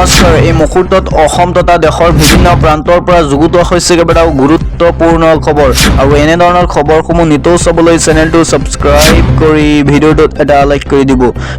নমস্কাৰ। এই মুহূৰ্তত অসম তথা দেশৰ বিভিন্ন প্ৰান্তৰ পৰা যুগুত হৈছে কেইবাটাও গুৰুত্বপূৰ্ণ খবৰ আৰু এনেধৰণৰ খবৰসমূহ নিতৌ চাবলৈ চেনেলটো ছাবস্ক্ৰাইব কৰি ভিডিঅ'টোত এটা লাইক কৰি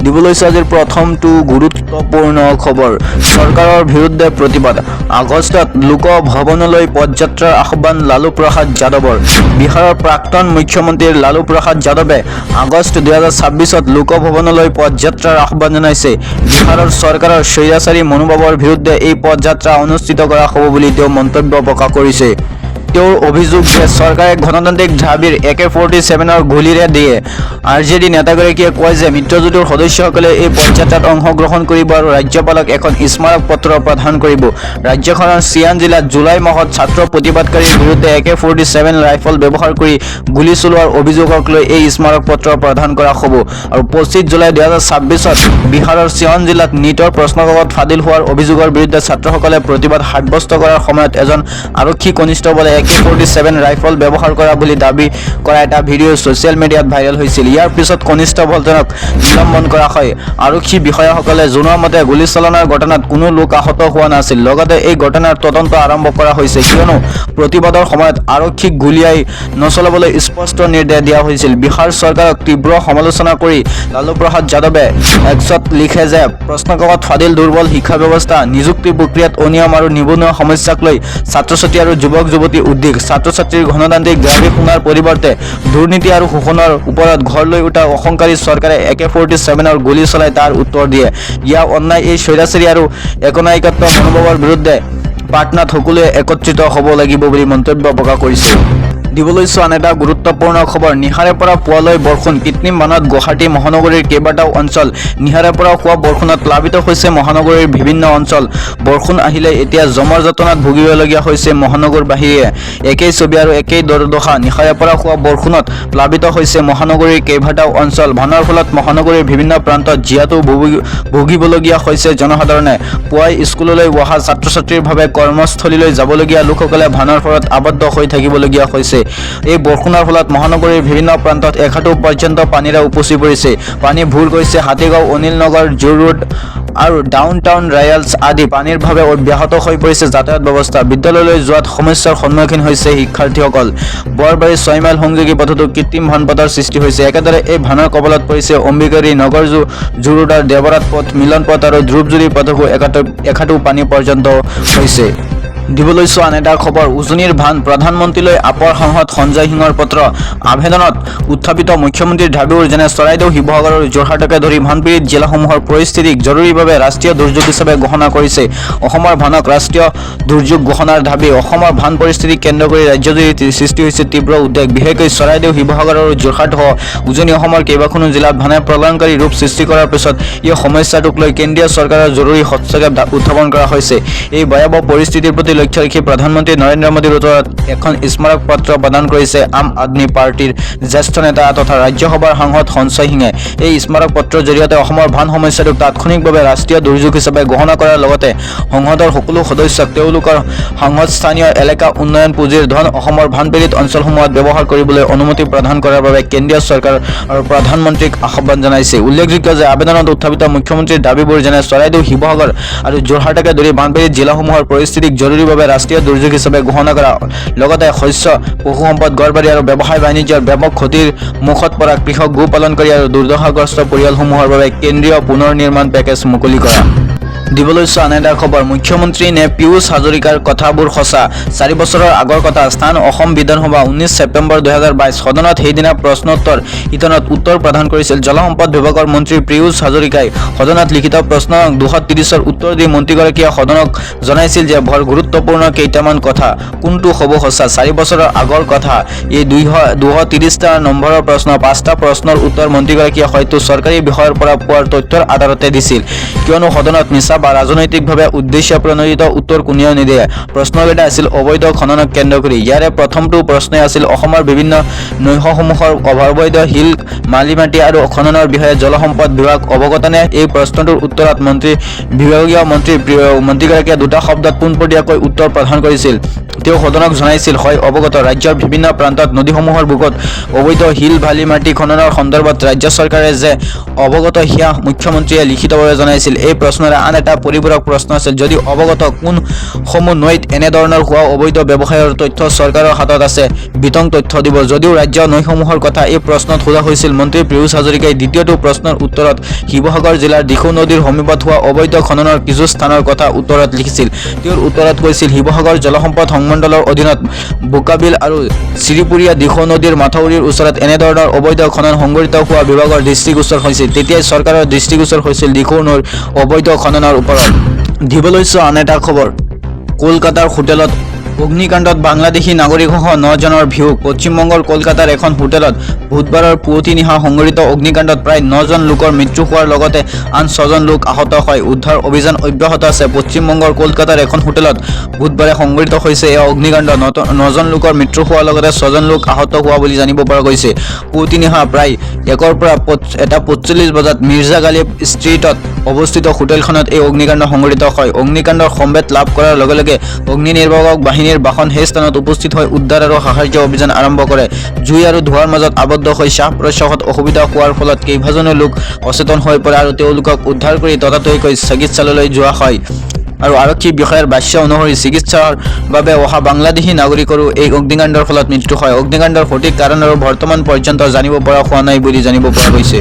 দিব লৈছে আজিৰ প্ৰথমটো গুৰুত্বপূৰ্ণ খবৰ। চৰকাৰৰ বিৰুদ্ধে প্ৰতিবাদ। আগষ্টত লোক ভৱনলৈ পদযাত্ৰাৰ আহ্বান লালু প্ৰসাদ যাদৱৰ। বিহাৰৰ প্ৰাক্তন মুখ্যমন্ত্ৰী লালু প্ৰসাদ যাদৱে আগষ্ট 2026ত লোক ভৱনলৈ পদযাত্ৰাৰ আহ্বান জনাইছে। বিহাৰৰ চৰকাৰৰ স্বৈৰাচাৰী মনোভাৱৰ বিৰুদ্ধে এই পদযাত্ৰা অনুষ্ঠিত কৰা হ'ব বুলি তেওঁ মন্তব্য প্ৰকাশ কৰিছে। তেওঁৰ অভিযোগ যে চৰকাৰে গণতান্ত্ৰিক দাবীৰ AK-47ৰ গুলীৰে দিয়ে। RJD নেতাগৰাকীয়ে কয় যে মিত্ৰজোঁটৰ সদস্যসকলে এই পদযাত্ৰাত অংশগ্ৰহণ কৰিব আৰু ৰাজ্যপালক এখন স্মাৰক পত্ৰ প্ৰদান কৰিব। ৰাজ্যখনৰ চিয়ান জিলাত জুলাই মাহত ছাত্ৰ প্ৰতিবাদকাৰীৰ বিৰুদ্ধে AK-47 ৰাইফল ব্যৱহাৰ কৰি গুলী চলোৱাৰ অভিযোগক লৈ এই স্মাৰক পত্ৰ প্ৰদান কৰা হ'ব। আৰু 25 জুলাই 2026ত বিহাৰৰ চিয়ান জিলাত নিটৰ প্ৰশ্নকাকত ফাদিল হোৱাৰ অভিযোগৰ বিৰুদ্ধে ছাত্ৰসকলে প্ৰতিবাদ সাব্যস্ত কৰাৰ সময়ত এজন আৰক্ষী কনিষ্টবলে AK-47 ৰাইফল ব্যৱহাৰ কৰা বুলি দাবী কৰা এটা ভিডিঅ' ছ'চিয়েল মিডিয়াত ভাইৰেল হৈছিল। ইয়াৰ পিছত কনিষ্টবলজনক নিলম্বন কৰা হয়। আৰক্ষী বিষয়াসকলে জনোৱা মতে গুলীচালনাৰ ঘটনাত কোনো লোক আহত হোৱা নাছিল। লগতে এই ঘটনাৰ তদন্ত আৰম্ভ কৰা হৈছে কিয়নো প্ৰতিবাদৰ সময়ত আৰক্ষীক গুলীয়াই নচলাবলৈ স্পষ্ট নিৰ্দেশ দিয়া হৈছিল। বিহাৰ চৰকাৰক তীব্ৰ সমালোচনা কৰি লালু প্ৰসাদ যাদৱে এক্সত লিখে যে প্ৰশ্নকাকত ফাদিল, দুৰ্বল শিক্ষা ব্যৱস্থা, নিযুক্তি প্ৰক্ৰিয়াত অনিয়ম আৰু নিবনুৱা সমস্যাক লৈ ছাত্ৰ-ছাত্ৰী আৰু যুৱক-যুৱতী উদ্বেগ। ছাত্ৰ-ছাত্ৰীৰ গণতান্ত্ৰিক দাবী শুনাৰ পৰিৱৰ্তে দুৰ্নীতি আৰু শোষণৰ ওপৰত ঘৰ লৈ উঠা অহংকাৰী চৰকাৰে AK-47ৰ গুলী চলাই তাৰ উত্তৰ দিয়ে। ইয়াৰ অন্যায় এই স্বৈৰাচাৰী আৰু একনায়কত্ব মনোভাৱৰ বিৰুদ্ধে পাটনাত সকলোৱে একত্ৰিত হ'ব লাগিব বুলি মন্তব্য প্ৰকাশ কৰিছে। দিবলৈ চোৱা আন এটা গুৰুত্বপূৰ্ণ খবৰ। নিশাৰে পৰা পুৱালৈ বৰষুণ। কৃত্ৰিম বানত গুৱাহাটী মহানগৰীৰ কেইবাটাও অঞ্চল। নিশাৰে পৰা হোৱা বৰষুণত প্লাবিত হৈছে মহানগৰীৰ বিভিন্ন অঞ্চল। বৰষুণ আহিলে এতিয়া জমৰ যাতনাত ভুগিবলগীয়া হৈছে মহানগৰবাসীয়ে। একেই ছবি আৰু একেই দুৰ্দশা। নিশাৰে পৰা হোৱা বৰষুণত প্লাবিত হৈছে মহানগৰীৰ কেইবাটাও অঞ্চল। বানৰ ফলত মহানগৰীৰ বিভিন্ন প্ৰান্তত জীয়াতু ভুগিবলগীয়া হৈছে জনসাধাৰণে। পুৱাই স্কুললৈ অহা ছাত্ৰ-ছাত্ৰীৰ বাবে কৰ্মস্থলীলৈ যাবলগীয়া লোকসকলে বানৰ ফলত আবদ্ধ হৈ থাকিবলগীয়া হৈছে। এই বৰষুণৰ ফলত মহানগৰীৰ বিভিন্ন প্ৰান্তত একাঠু পৰ্যন্ত পানীৰে উপচি পৰিছে। পানী ভুৰ গৈছে হাতীগাঁও, অনিল নগৰ, জু ৰোড আৰু ডাউন টাউন ৰায়েলছ আদি। পানীৰ ভাৱে অব্যাহত হৈ পৰিছে যাতায়াত ব্যৱস্থা। বিদ্যালয়লৈ যোৱাত সমস্যাৰ সন্মুখীন হৈছে শিক্ষাৰ্থীসকল। বৰবাৰী 6 মাইল সংযোগী পথতো কৃত্ৰিম বানপথৰ সৃষ্টি হৈছে। একেদৰে এই বানৰ কবলত পৰিছে অম্বিকাৰী, নগৰজু, জু ৰোডৰ দেৱৰাত পথ, মিলন পথ আৰু ধ্ৰুৱজুৰি পথকো একাঠু পানী পৰ্যন্ত হৈছে। দিবলৈ চোৱা আন এটা খবৰ। উজনিৰ ভান। প্ৰধানমন্ত্ৰীলৈ আপৰ সাংসদ সঞ্জয় সিঙৰ পত্ৰ। আবেদনত উত্থাপিত মুখ্যমন্ত্ৰীৰ দাবীবোৰ যেনে চৰাইদেউ, শিৱসাগৰ আৰু যোৰহাটকে ধৰি বানপীড়িত জিলাসমূহৰ পৰিস্থিতিক জৰুৰীভাৱে ৰাষ্ট্ৰীয় দুৰ্যোগ হিচাপে ঘোষণা কৰিছে। অসমৰ ভানক ৰাষ্ট্ৰীয় দুৰ্যোগ ঘোষণাৰ দাবী। অসমৰ ভান পৰিস্থিতিক কেন্দ্ৰ কৰি ৰাজ্যজুৰি সৃষ্টি হৈছে তীব্ৰ উদ্বেগ। বিশেষকৈ চৰাইদেউ, শিৱসাগৰ আৰু যোৰহাটসহ উজনি অসমৰ কেইবাখনো জিলাত ভানে প্ৰলয়ংকাৰী ৰূপ সৃষ্টি কৰাৰ পিছত এই সমস্যাটোক লৈ কেন্দ্ৰীয় চৰকাৰৰ জৰুৰী হস্তক্ষেপ উত্থাপন কৰা হৈছে। এই ভয়াৱহ পৰিস্থিতিৰ প্ৰতি লক্ষ্য ৰাখি প্ৰধানমন্ত্ৰী নৰেন্দ্ৰ মোদীৰ ওচৰত এখন স্মাৰক পত্ৰ প্ৰদান কৰিছে আম আদমি পাৰ্টিৰ জ্যেষ্ঠ নেতা তথা ৰাজ্যসভাৰ সাংসদ সঞ্জয় সিঙে। এই স্মাৰক পত্ৰৰ জৰিয়তে অসমৰ বান সমস্যাটোক তাৎক্ষণিকভাৱে ৰাষ্ট্ৰীয় দুৰ্যোগ হিচাপে ঘোষণা কৰাৰ লগতে সংসদৰ সকলো সদস্যক তেওঁলোকৰ সংসদস্থানীয় এলেকা উন্নয়ন পুঁজিৰ ধন অসমৰ বানপীড়িত অঞ্চলসমূহত ব্যৱহাৰ কৰিবলৈ অনুমতি প্ৰদান কৰাৰ বাবে কেন্দ্ৰীয় চৰকাৰ আৰু প্ৰধানমন্ত্ৰীক আহ্বান জনাইছে। উল্লেখযোগ্য যে আবেদনত উত্থাপিত মুখ্যমন্ত্ৰীৰ দাবীবোৰ যেনে চৰাইদেউ, শিৱসাগৰ আৰু যোৰহাটকে ধৰি বানপীড়িত জিলাসমূহৰ পৰিস্থিতিক জৰুৰীভাৱে ৰাষ্ট্ৰীয় দুৰ্যোগ হিচাপে ঘোষণা কৰা, লগতে শস্য, পশু সম্পদ, গড়বাৰী আৰু ব্যৱসায় বাণিজ্যৰ ব্যাপক ক্ষতিৰ মুখত পৰা কৃষক, গো পালনকাৰী আৰু দুৰ্দশাগ্ৰস্ত পৰিয়ালসমূহৰ বাবে কেন্দ্ৰীয় পুনৰ নিৰ্মাণ পেকেজ মুকলি কৰা। দিবলৈ চোৱা আন এটা খবৰ। মুখ্যমন্ত্ৰী নে পীয়ুষ হাজৰিকাৰ কথাবোৰ সঁচা। 4 বছৰৰ আগৰ কথা। স্থান অসম বিধানসভা। 19 ছেপ্টেম্বৰ 2022। সদনত সেইদিনা প্ৰশ্নোত্তৰ ইতনত উত্তৰ প্ৰদান কৰিছিল জলসম্পদ বিভাগৰ মন্ত্ৰী পীয়ুষ হাজৰিকাই। সদনত লিখিত প্ৰশ্ন 230ৰ উত্তৰ দি মন্ত্ৰীগৰাকীয়ে সদনক জনাইছিল যে বৰ গুৰুত্বপূৰ্ণ কেইটামান কথা। কোনটো হ'ব সঁচা? 4 বছৰৰ আগৰ কথা। এই 230টা নম্বৰৰ প্ৰশ্ন। 5টা প্ৰশ্নৰ উত্তৰ মন্ত্ৰীগৰাকীয়ে হয়তো চৰকাৰী বিষয়ৰ পৰা পোৱাৰ তথ্যৰ আধাৰতে দিছিল, কিয়নো সদনত মিছা বা ৰাজনৈতিকভাৱে উদ্দেশ্য প্ৰণোদিত উত্তৰ কোনেও নিদিয়ে। প্ৰশ্নকেইটা আছিল অবৈধ খননক কেন্দ্ৰ কৰি। ইয়াৰে প্ৰথমটো প্ৰশ্নই আছিল অসমৰ বিভিন্ন নৈসমূহৰ অবৈধ শিল, মালি মাটি আৰু খননৰ বিষয়ে জলসম্পদ বিভাগ অৱগত নে? এই প্ৰশ্নটোৰ উত্তৰত বিভাগীয় মন্ত্ৰীগৰাকীয়ে 2টা শব্দত পোনপটীয়াকৈ উত্তৰ প্ৰদান কৰিছিল। তেওঁ সদনক জনাইছিল, হয় অৱগত। ৰাজ্যৰ বিভিন্ন প্ৰান্তত নদীসমূহৰ বুকুত অবৈধ শিল, বালি মাটি খননৰ সন্দৰ্ভত ৰাজ্য চৰকাৰে যে অৱগত সেয়া মুখ্যমন্ত্ৰীয়ে লিখিতভাৱে জনাইছিল। এই প্ৰশ্নৰে আন আন এটা পৰিপূৰক প্ৰশ্ন আছিল, যদি অৱগত কোনসমূহ নৈত এনেধৰণৰ হোৱা অবৈধ ব্যৱসায়ৰ তথ্য চৰকাৰৰ হাতত আছে, বিতং তথ্য দিব। যদিও ৰাজ্যৰ নৈসমূহৰ কথা এই প্ৰশ্নত সোধা হৈছিল, মন্ত্ৰী পীয়ুষ হাজৰিকাই দ্বিতীয়টো প্ৰশ্নৰ উত্তৰত শিৱসাগৰ জিলাৰ দিখৌ নদীৰ সমীপত হোৱা অবৈধ খননৰ কিছু স্থানৰ কথা উত্তৰত লিখিছিল। তেওঁৰ উত্তৰত কৈছিল, শিৱসাগৰ জলসম্পদ সংমণ্ডলৰ অধীনত বোকাবিল আৰু শ্ৰীপুৰীয়া দিখৌ নদীৰ মাথাউৰিৰ ওচৰত এনেধৰণৰ অবৈধ খনন সংঘটিত হোৱা বিভাগৰ দৃষ্টিগোচৰ হৈছিল। তেতিয়াই চৰকাৰৰ দৃষ্টিগোচৰ হৈছিল দিখৌ নৈৰ অবৈধ খননৰ ওপৰত। দিব লৈছো আন এটা খবৰ। কলকাতাৰ হোটেলত অগ্নিকাণ্ডত বাংলাদেশী নাগৰিকসহ 9 জনৰ বিয়োগ। পশ্চিমবংগৰ কলকাতাৰ এখন হোটেলত বুধবাৰৰ পুৱতি নিশা সংঘটিত অগ্নিকাণ্ডত প্ৰায় 9 জন লোকৰ মৃত্যু হোৱাৰ লগতে আন 6 জন লোক আহত হয়। উদ্ধাৰ অভিযান অব্যাহত আছে। পশ্চিমবংগৰ কলকাতাৰ এখন হোটেলত বুধবাৰে সংঘটিত হৈছে এই অগ্নিকাণ্ড। 9 জন লোকৰ মৃত্যু হোৱাৰ লগতে 6 জন লোক আহত হোৱা বুলি জানিব পৰা গৈছে। পুৱতি নিশা প্ৰায় 1 পৰা 1:45 বজাত মিৰ্জা গালিব ষ্ট্ৰীটত অৱস্থিত হোটেলখনত এই অগ্নিকাণ্ড সংঘটিত হয়। অগ্নিকাণ্ডৰ সম্ভেদ লাভ কৰাৰ লগে লগে অগ্নি নিৰ্বাপক বাহিনীৰ বাহন সেই স্থানত উপস্থিত হৈ উদ্ধাৰ আৰু সাহায্য অভিযান আৰম্ভ কৰে। জুই আৰু ধোঁৱাৰ মাজত আবদ্ধ হৈ শ্বাস প্ৰশ্বাসত অসুবিধা হোৱাৰ ফলত কেইবাজনো লোক অচেতন হৈ পৰে আৰু তেওঁলোকক উদ্ধাৰ কৰি ততাতৈয়াকৈ চিকিৎসালয়লৈ যোৱা হয়। আৰু আৰক্ষী বিষয়াৰ ভাষ্য অনুসৰি চিকিৎসাৰ বাবে অহা বাংলাদেশী নাগৰিকৰো এই অগ্নিকাণ্ডৰ ফলত মৃত্যু হয়। অগ্নিকাণ্ডৰ সঠিক কাৰণ আৰু বৰ্তমান পৰ্যন্ত জানিব পৰা হোৱা নাই বুলি জানিব পৰা গৈছে।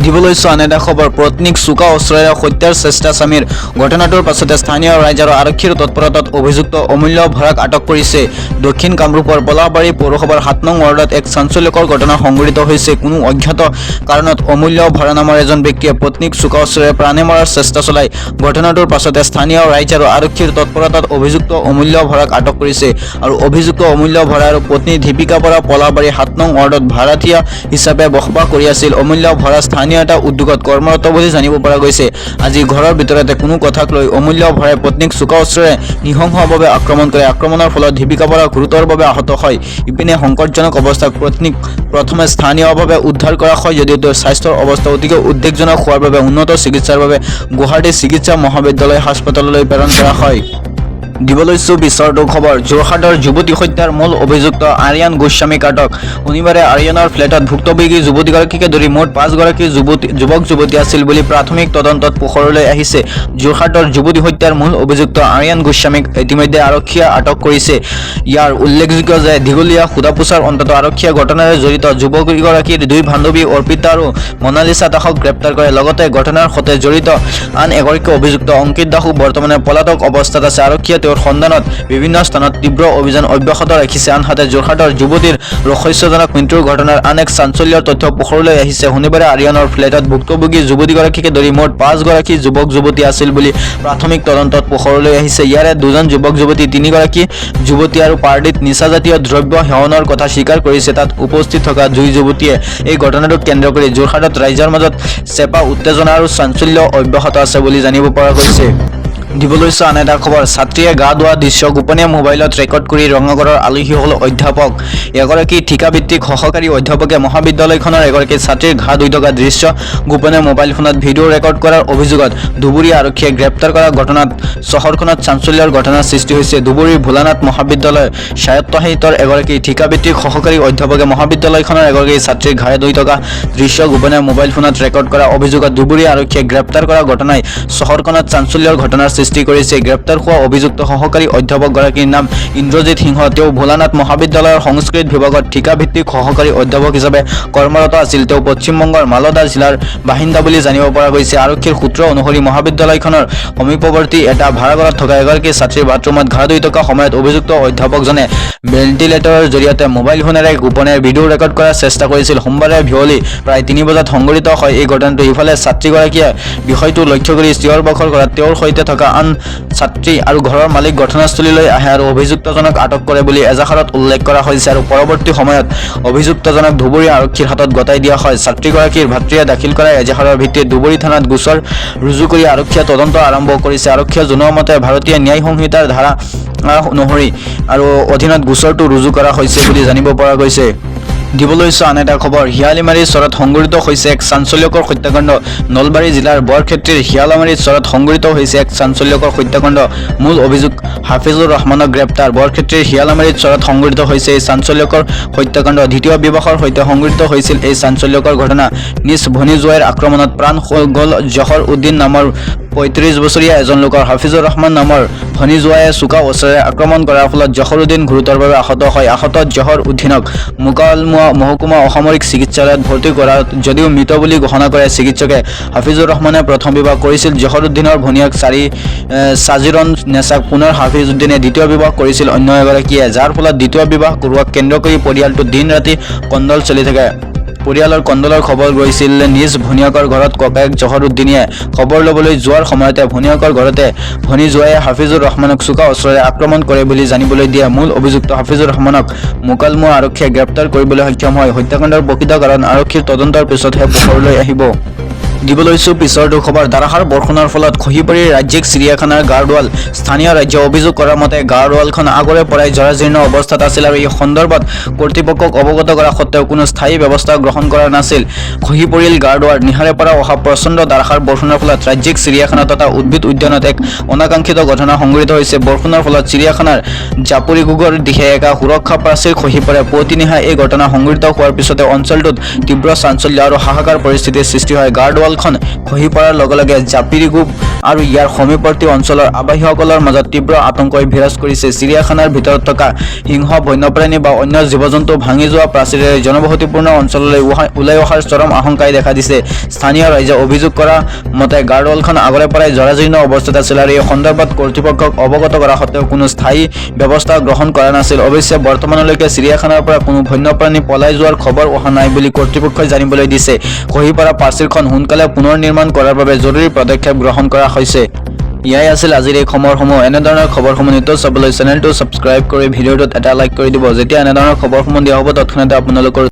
দিব লৈছো আন এটা খবৰ। পত্নীক চোকা অস্ত্ৰেৰে হত্যাৰ চেষ্টা স্বামীৰ। ঘটনাটোৰ পাছতে স্থানীয় ৰাইজ আৰু আৰক্ষীৰ তৎপৰতাত অভিযুক্ত অমূল্য ভৰাক আটক কৰিছে। দক্ষিণ কামৰূপৰ পলাশবাৰী পৌৰসভাৰ 7 নং ৱাৰ্ডত এক চাঞ্চল্যকৰ ঘটনা সংঘটিত হৈছে। কোনো অজ্ঞাত কাৰণত অমূল্য ভৰা নামৰ এজন ব্যক্তিয়ে পত্নীক চোকা অস্ত্ৰেৰে প্ৰাণে মৰাৰ চেষ্টা চলায়। ঘটনাটোৰ পাছতে স্থানীয় ৰাইজ আৰু আৰক্ষীৰ তৎপৰতাত অভিযুক্ত অমূল্য ভৰাক আটক কৰিছে। আৰু অভিযুক্ত অমূল্য ভৰা আৰু পত্নী দীপিকা বৰা পলাশবাৰী 7 নং ৱাৰ্ডত ভাড়াতীয়া হিচাপে বসবাস কৰি আছিল। অমূল্য ভৰা স্থানীয় এটা উদ্যোগত কৰ্মৰত বুলি জানিব পৰা গৈছে। আজি ঘৰৰ ভিতৰতে কোনো কথাক লৈ অমূল্য ভৰাই পত্নীক চোকা অস্ত্ৰেৰে নৃশংসভাৱে আক্ৰমণ কৰে। আক্ৰমণৰ ফলত দীপিকা বৰা গুৰুতৰভাৱে আহত হয়। ইপিনে সংকটজনক অৱস্থাত পত্নীক প্ৰথমে স্থানীয়ভাৱে উদ্ধাৰ কৰা হয়, যদিও তেওঁৰ স্বাস্থ্যৰ অৱস্থা অতিকে উদ্বেগজনক হোৱাৰ বাবে উন্নত চিকিৎসাৰ বাবে গুৱাহাটী চিকিৎসা মহাবিদ্যালয় হাস্পতাললৈ প্ৰেৰণ কৰা হয়। দিব লৈছো পিছৰটো খবৰ। যোৰহাটৰ যুৱতী হত্যাৰ মূল অভিযুক্ত আৰিয়ান গোস্বামীক আটক। শনিবাৰে আৰিয়ানৰ ফ্লেটত ভুক্তভোগী যুৱতীগৰাকীকে ধৰি মুঠ 5 গৰাকী যুৱক যুৱতী আছিল বুলি প্ৰাথমিক তদন্তত পোহৰলৈ আহিছে। যোৰহাটৰ যুৱতী হত্যাৰ মূল অভিযুক্ত আৰিয়ান গোস্বামীক ইতিমধ্যে আৰক্ষীয়ে আটক কৰিছে। ইয়াৰ উল্লেখযোগ্য যে দীঘলীয়া সোধাপোছাৰ অন্তত আৰক্ষীয়ে ঘটনাৰে জড়িত যুৱতীগৰাকীৰ 2 বান্ধৱী অৰ্পিতা আৰু মনালিছা দাসক গ্ৰেপ্তাৰ কৰে। লগতে ঘটনাৰ সৈতে জড়িত আন এগৰাকী অভিযুক্ত অংকিত দাসো বৰ্তমানে পলাতক অৱস্থাত আছে। আৰক্ষীয়ে তেওঁৰ সন্ধানত বিভিন্ন স্থানত তীব্ৰ অভিযান অব্যাহত ৰাখিছে। আনহাতে যোৰহাটৰ যুৱতীৰ ৰহস্যজনক মৃত্যুৰ ঘটনাৰ আন এক চাঞ্চল্যৰ তথ্য পোহৰলৈ আহিছে। শনিবাৰে আৰিয়ানৰ ফ্লেটত ভুক্তভোগী যুৱতীগৰাকীকে ধৰি মুঠ 5 গৰাকী যুৱক যুৱতী আছিল বুলি প্ৰাথমিক তদন্তত পোহৰলৈ আহিছে। ইয়াৰে 2 জন যুৱক যুৱতী, 3 গৰাকী যুৱতী আৰু পাৰ্টিত নিচাজাতীয় দ্ৰব্য সেৱনৰ কথা স্বীকাৰ কৰিছে। তাত উপস্থিত থকা 2 যুৱতীয়ে এই ঘটনাটোক কেন্দ্ৰ কৰি যোৰহাটত ৰাইজৰ মাজত চেপা উত্তেজনা আৰু চাঞ্চল্য অব্যাহত আছে বুলি জানিব পৰা গৈছে। দিব লৈছো আন এটা খবৰ। ছাত্ৰীয়ে গা ধোৱা দৃশ্য গোপনে মোবাইলত ৰেকৰ্ড কৰি ৰঙাগড়ৰ আলহী হ'ল অধ্যাপক। এগৰাকী ঠিকাভিত্তিক সহকাৰী অধ্যাপকে মহাবিদ্যালয়খনৰ এগৰাকী ছাত্ৰীৰ গা ধুই থকা দৃশ্য গোপনে মোবাইল ফোনত ভিডিঅ' ৰেকৰ্ড কৰাৰ অভিযোগত ধুবুৰী আৰক্ষীয়ে গ্ৰেপ্তাৰ কৰা ঘটনাত চহৰখনত চাঞ্চল্যৰ ঘটনাৰ সৃষ্টি হৈছে। ধুবুৰীৰ ভোলানাথ মহাবিদ্যালয়ৰ স্বায়ত্তশাসিতৰ এগৰাকী ঠিকাভিত্তিক সহকাৰী অধ্যাপকে মহাবিদ্যালয়খনৰ এগৰাকী ছাত্ৰীৰ গা ধুই থকা দৃশ্য গোপনে মোবাইল ফোনত ৰেকৰ্ড কৰা অভিযোগত ধুবুৰী আৰক্ষীয়ে গ্ৰেপ্তাৰ কৰা ঘটনাই চহৰখনত চাঞ্চল্যৰ ঘটনাৰ সৃষ্টি কৰিছে। গ্ৰেপ্তাৰ হোৱা অভিযুক্ত সহকাৰী অধ্যাপকগৰাকীৰ নাম ইন্দ্ৰজিৎ সিংহ। তেওঁ ভোলানাথ মহাবিদ্যালয়ৰ সংস্কৃত বিভাগত ঠিকাভিত্তিক সহকাৰী অধ্যাপক হিচাপে কৰ্মৰত আছিল। তেওঁ পশ্চিমবংগৰ মালদা জিলাৰ বাসিন্দা বুলি জানিব পৰা গৈছে। আৰক্ষীৰ সূত্ৰ অনুসৰি মহাবিদ্যালয়খনৰ সমীপৱৰ্তী এটা ভাড়াঘৰত থকা এগৰাকী ছাত্ৰীৰ বাথৰুমত গা ধুই থকা সময়ত অভিযুক্ত অধ্যাপকজনে ভেণ্টিলেটৰৰ জৰিয়তে মোবাইল ফোনেৰে গোপনে ভিডিঅ' ৰেকৰ্ড কৰাৰ চেষ্টা কৰিছিল। সোমবাৰে বিয়লি প্ৰায় 3 বজাত সংঘটিত হয় এই ঘটনাটো। ইফালে ছাত্ৰীগৰাকীয়ে বিষয়টো লক্ষ্য কৰি চিঞৰ বাখৰ কৰাত তেওঁৰ সৈতে থকা আন ছাত্ৰী আৰু ঘৰৰ মালিক ঘটনাস্থলীলৈ আহে আৰু অভিযুক্তজনক আটক কৰে বুলি এজাহাৰত উল্লেখ কৰা হৈছে। আৰু পৰৱৰ্তী সময়ত অভিযুক্তজনক ধুবুৰী আৰক্ষীৰ হাতত গতাই দিয়া হয়। ছাত্ৰীগৰাকীৰ ভাতৃয়ে দাখিল কৰা এজাহাৰৰ ভিত্তিত ধুবুৰী থানাত গোচৰ ৰুজু কৰি আৰক্ষীয়ে তদন্ত আৰম্ভ কৰিছে। আৰক্ষীয়ে জনোৱা মতে ভাৰতীয় ন্যায় সংহিতাৰ ধাৰা অনুসৰি আৰু অধীনত গোচৰটো ৰুজু কৰা হৈছে বুলি জানিব পৰা গৈছে। দিবলৈছো আন এটা খবৰ হিয়ালিমাৰী চৰত সংঘটিত হৈছে এক চাঞ্চল্যকৰ হত্যাকাণ্ড নলবাৰী জিলাৰ বৰক্ষেত্ৰীৰ হিয়ালিমাৰী চৰত সংঘটিত হৈছে এক চাঞ্চল্যকৰ হত্যাকাণ্ড মূল অভিযুক্ত হাফিজুৰ ৰহমানক গ্ৰেপ্তাৰ বৰক্ষেত্ৰীৰ হিয়ালিমাৰী চৰত সংঘটিত হৈছে এই চাঞ্চল্যকৰ হত্যাকাণ্ড দ্বিতীয় বিবাহৰ সৈতে সংঘটিত হৈছিল এই চাঞ্চল্যকৰ ঘটনা নিজ ভনী জোৱাইৰ আক্ৰমণত প্ৰাণ গ'ল জহৰ উদ্দিন নামৰ ৩৫ বছৰীয়া এজন লোকৰ হাফিজুৰ ৰহমান নামৰ ভনী জোৱাইয়ে চোকা অস্ত্ৰেৰে আক্ৰমণ কৰাৰ ফলত জহৰুদ্দিন গুৰুতৰভাৱে আহত হয় আহত জহৰ উদ্দিনক মুকালমুৱা মহকুমা অসামৰিক চিকিৎসালয়ত ভৰ্তি কৰাত যদিও মৃত বুলি ঘোষণা কৰে চিকিৎসকে হাফিজুৰ ৰহমানে প্ৰথম বিবাহ কৰিছিল জহৰুদ্দিনৰ ভনীয়েক সাজিৰন নেছাক পুনৰ হাফিজুদ্দিনে দ্বিতীয় বিবাহ কৰিছিল অন্য এগৰাকীয়ে যাৰ ফলত দ্বিতীয় বিবাহ কৰোৱাক কেন্দ্ৰ কৰি পৰিয়ালটো দিন ৰাতি কন্দল চলি থাকে পৰিয়ালৰ কন্দলৰ খবৰ গৈছিল নিজ ভনীয়েকৰ ঘৰত ককায়েক জহৰুদ্দিনে খবৰ ল'বলৈ যোৱাৰ সময়তে ভনীয়েকৰ ঘৰতে ভনী জোৱাইয়ে হাফিজুৰ ৰহমানক চোকা অস্ত্ৰেৰে আক্ৰমণ কৰে বুলি জানিবলৈ দিয়ে মূল অভিযুক্ত হাফিজুৰ ৰহমানক মুকালমুৱা আৰক্ষীয়ে গ্ৰেপ্তাৰ কৰিবলৈ সক্ষম হয় হত্যাকাণ্ডৰ প্ৰকৃত কাৰণ আৰক্ষীৰ তদন্তৰ পিছতহে পোহৰলৈ আহিব দিবলৈছো পিছৰটো খবৰ ধাৰাসাৰ বৰষুণৰ ফলত খহি পৰি ৰাজ্যিক চিৰিয়াখানাৰ গাৰ্ডৱাল স্থানীয় ৰাজ্য অভিযোগ কৰা মতে গাৰ্ডৱালখন আগৰে পৰাই জৰাজীৰ্ণ অৱস্থাত আছিল আৰু এই সন্দৰ্ভত কৰ্তৃপক্ষক অৱগত কৰা সত্ত্বেও কোনো স্থায়ী ব্যৱস্থা গ্ৰহণ কৰা নাছিল খহি পৰিল গাৰ্ডৱাল নিশাৰে পৰা অহা প্ৰচণ্ড ধাৰাসাৰ বৰষুণৰ ফলত ৰাজ্যিক চিৰিয়াখানা তথা উদ্ভিদ উদ্যানত এক অনাকাংক্ষিত ঘটনা সংঘটিত হৈছে বৰষুণৰ ফলত চিৰিয়াখানাৰ জাপুৰিগোগৰ দিশে এটা সুৰক্ষা প্ৰাচীৰ খহি পৰে পুৱতি নিশা এই ঘটনা সংঘটিত হোৱাৰ পিছতে অঞ্চলটোত তীব্ৰ চাঞ্চল্য আৰু হাহাকাৰ পৰিস্থিতিৰ সৃষ্টি হয় গাৰ্ডৱালখন খহি পৰাৰ লগে লগে জাপিৰিগোব আৰু ইয়াৰ সমীপৱৰ্তী অঞ্চলৰ আৱাসীসকলৰ মাজত তীব্ৰ আতংকই বিৰাজ কৰিছে চিৰিয়াখানাৰ ভিতৰত থকা সিংহ বন্যপ্ৰাণী বা অন্য জীৱ-জন্তু ভাঙি যোৱা প্ৰাচীৰেৰে জনবসতিপূৰ্ণ অঞ্চললৈ ওলাই অহাৰ চৰম আশংকাই দেখা দিছে স্থানীয় ৰাইজে অভিযোগ কৰা মতে গাৰ্ডৱালখন আগৰে পৰাই জৰাজীৰ্ণ অৱস্থাত আছিল আৰু এই সন্দৰ্ভত কৰ্তৃপক্ষক অৱগত কৰা সত্ত্বেও কোনো স্থায়ী ব্যৱস্থা গ্ৰহণ কৰা নাছিল অৱশ্যে বৰ্তমানলৈকে চিৰিয়াখানাৰ পৰা কোনো বন্যপ্ৰাণী পলাই যোৱাৰ খবৰ অহা নাই বুলি কৰ্তৃপক্ষই জানিবলৈ দিছে খহি পৰা প্ৰাচীৰখন সোনকালে পুনৰ নিৰ্মাণ কৰাৰ বাবে জৰুৰী পদক্ষেপ গ্ৰহণ কৰা হৈছে ইয়াই আছিল আজিৰ এই খবৰসমূহ এনেধৰণৰ খবৰসমূহ নিতৌ চাবলৈ চেনেলটো ছাবস্ক্ৰাইব কৰি ভিডিঅ'টোত এটা লাইক কৰি দিব যেতিয়া এনেধৰণৰ খবৰসমূহ দিয়া হ'ব তৎক্ষণাতে আপোনালোকৰ